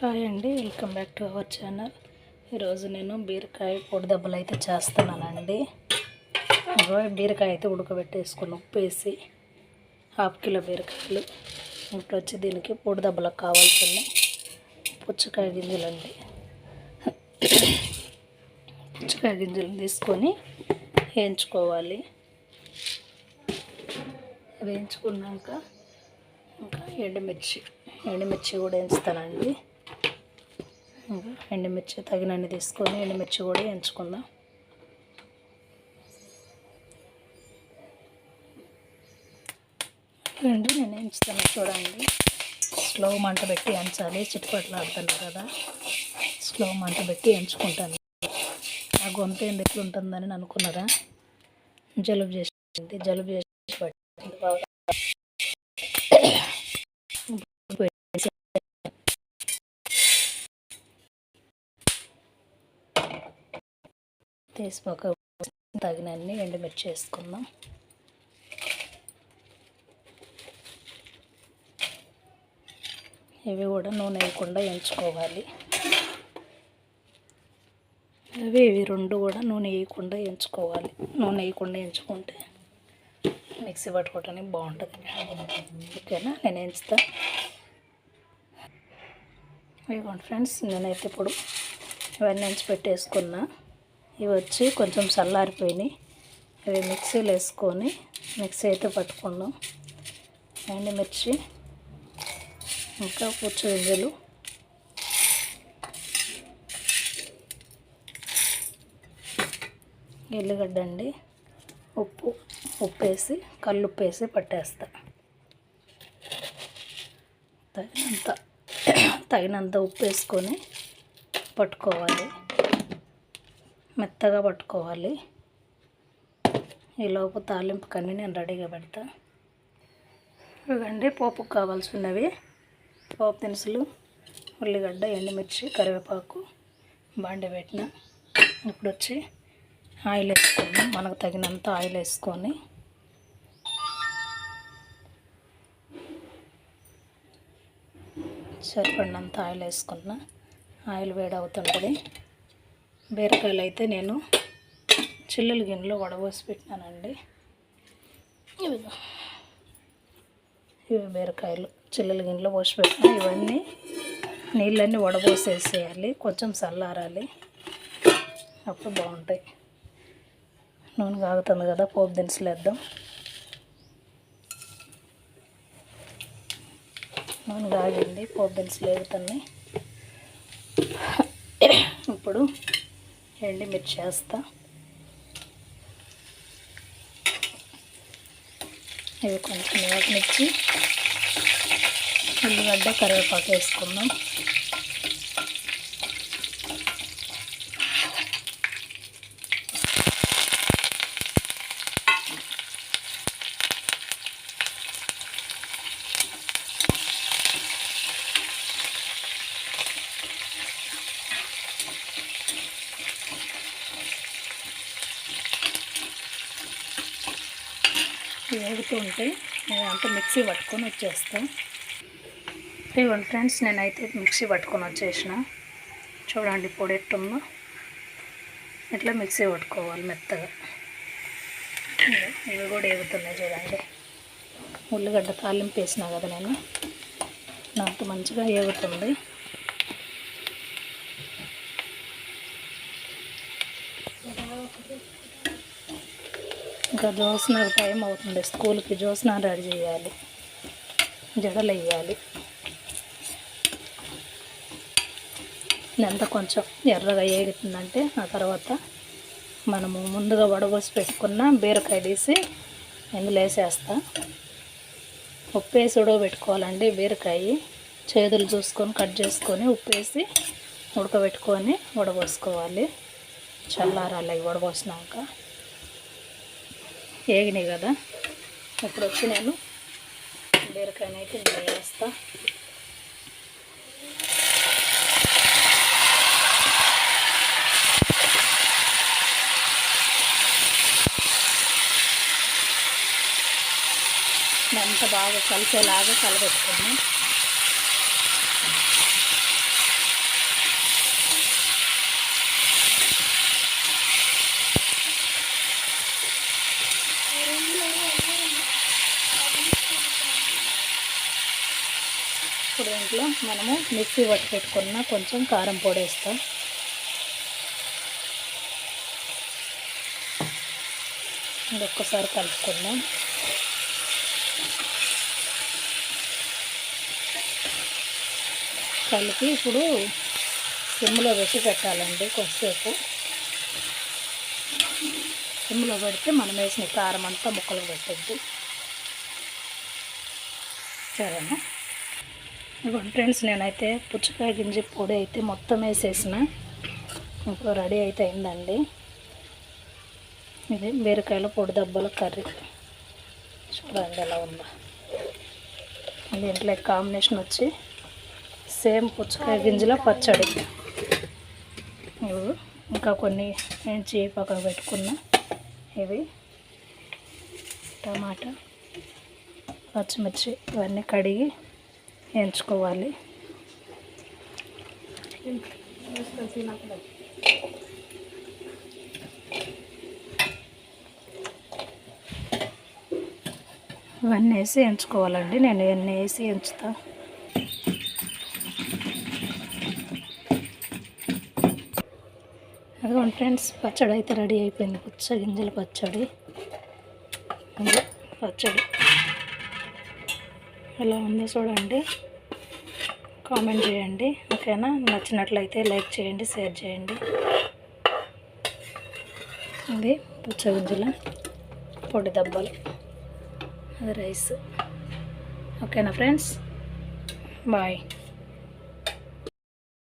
Hi అండి, welcome back to our channel. ఈరోజు నేను బీరకాయ పొడి దెబ్బలు అయితే చేస్తున్నానండి. బీరకాయ అయితే ఉడకబెట్టేసుకుని ఉప్పు వేసి 1/2 కిలో బీరకాయలు. ఇప్పుడు వచ్చి దీనికి పొడి దెబ్బలకు కావాల్సిన పుచ్చకాయ గింజలండి. పుచ్చకాయ గింజలు తీసుకొని వేయించుకోవాలి. వేయించుకున్నాక ఇంకా ఎండుమిర్చి కూడా వేయించుతానండి. ఎండుమిర్చి తగినన్ని తీసుకొని ఎండుమిర్చి కూడా వేయించుకుందాం. నేను వేయించుతాను చూడండి. స్లో మంట పెట్టి వేయించాలి. చిట్టుపట్లు ఆడుతున్నారు కదా, స్లో మంట పెట్టి వేయించుకుంటాను. ఆ గొంతు ఎందుకు ఎట్లుంటుందని అనుకున్నారా? జలుబు చేసి పట్టింది బాగా. తీసిపోక తగినన్ని ఎండుమిర్చి వేసుకుందాం. ఇవి కూడా నూనె వేయకుండా వేయించుకోవాలి. ఇవి రెండు కూడా నూనె వేయకుండా వేయించుకోవాలి. నూనె వేయకుండా వేయించుకుంటే మిక్సీ పట్టుకోవడానికి బాగుంటుంది. ఓకేనా? నేను వేయించుతా. ఇదిగోండి ఫ్రెండ్స్, నేనైతే ఇప్పుడు ఇవన్నీ వేయించి పెట్టేసుకున్నా. ఇవి వచ్చి కొంచెం చల్లారిపోయినాయి. ఇవి మిక్సీలో వేసుకొని మిక్సీ అయితే పట్టుకున్నాం. ఎండుమిర్చి, ఇంకా పుచ్చు గింజలు, ఎల్లిగడ్డ అండి, ఉప్పు వేసి కల్లుప్పు వేసి పట్టేస్తా. తగినంత ఉప్పు వేసుకొని పట్టుకోవాలి. మెత్తగా పట్టుకోవాలి. ఈలోపు తాలింపుకన్నీ నేను రెడీగా పెడతా. ఇవ్వండి పోపుకు కావాల్సినవి. పోపు దినుసులు, ఉల్లిగడ్డ, ఎండుమిర్చి, కరివేపాకు బాండి పెట్టిన. ఇప్పుడు వచ్చి ఆయిల్ వేసుకొని మనకు తగినంత ఆయిల్ వేసుకొని సరిపడినంత ఆయిల్ వేసుకున్న. ఆయిల్ వేడవుతుంటుంది. బీరకాయలు అయితే నేను చిల్లుల గిన్నెలో వడబోసి పెట్టినానండి. ఇవి బీరకాయలు చిల్లుల గిన్నెలో పోసి పెట్టిన. ఇవన్నీ నీళ్ళన్నీ వడబోసేసేయాలి. కొంచెం చల్లారాలి, అప్పుడు బాగుంటాయి. నూనె కాగుతుంది కదా, పోపు దినుసులు వేద్దాం. నూనె కాగింది, పోపు దినుసులు వేగుతున్నాయి. ఇప్పుడు ఎండుమిర్చి వేస్తా. ఇవి కొంచెం వేగనిచ్చి ఉల్లిగడ్డ, కరివేపాకు వేసుకుందాం. వేగుతూ ఉంటే అంతా మిక్సీ పట్టుకొని వచ్చేస్తాం. ఇవ్వండి ఫ్రెండ్స్, నేనైతే మిక్సీ పట్టుకొని వచ్చేసిన. చూడండి పొడి ఎట్టుందో. ఇట్లా మిక్సీ పట్టుకోవాలి మెత్తగా. ఇవి కూడా వేగుతున్నాయి చూడండి. ఉల్లిగడ్డ తాలింపు వేసినా కదా నేను, నాకు మంచిగా వేగుతుంది. ఇంకా జ్యోత్స్నాకు టైం అవుతుంది. స్కూల్కి జ్యోత్స్నా రెడీ చేయాలి, జడలు వేయాలి. ఎంత కొంచెం ఎర్రగా వేగుతుందంటే ఆ తర్వాత మనము ముందుగా వడబోసి పెట్టుకున్న బీరకాయ తీసి ఇందులో వేసేస్తా. ఉప్పు వేసి ఉడకబెట్టుకోవాలండి. బీరకాయ చేదులు చూసుకొని కట్ చేసుకొని ఉప్పు వేసి ఉడకబెట్టుకొని వడబోసుకోవాలి. చల్లారాలి. వడబోసినాక వేగినాయి కదా, ఇప్పుడు వచ్చి నేను బీరకాయనైతే ఇందులో వేస్తా. అంతా బాగా కలిసేలాగా కలబెట్టుకుని దీంట్లో మనము మిక్సీ పట్టి పెట్టుకున్న కొంచెం కారం పొడి వేస్తాం. ఇది ఒక్కసారి కలుపుకుందాం. కలిపి ఇప్పుడు సిమ్లో పెట్టి పెట్టాలండి. కొద్దిసేపు సిమ్లో పెడితే మనం వేసిన కారం అంతా ముక్కలు పెట్టద్దు. సరేనా? ఇదిగోండి ఫ్రెండ్స్, నేనైతే పుచ్చకాయ గింజ పొడి అయితే మొత్తం వేసేసిన. ఇప్పుడు రెడీ అయితే అయిందండి. ఇది బీరకాయల పొడి దెబ్బల కర్రీ. చూడండి ఎలా ఉందో. దీంట్లో కాంబినేషన్ వచ్చి సేమ్ పుచ్చకాయ గింజల పచ్చడి. ఇవి ఇంకా కొన్ని నేను పక్కన పెట్టుకున్న ఇవి టమాటా, పచ్చిమిర్చి ఇవన్నీ కడిగి వేయించుకోవాలి. ఇవన్నీ వేసి వేయించుకోవాలండి. నేను ఇవన్నీ వేసి వేయించుతా. అదిగోండి ఫ్రెండ్స్, పచ్చడి అయితే రెడీ అయిపోయింది. పుచ్చ గింజల పచ్చడి. పచ్చడి ఎలా ఉందో చూడండి, కామెంట్ చేయండి. ఓకేనా? నచ్చినట్లయితే లైక్ చేయండి, షేర్ చేయండి. ఇది పుచ్చ గింజల పొడి దెబ్బలు, అది రైస్. ఓకేనా ఫ్రెండ్స్? బాయ్.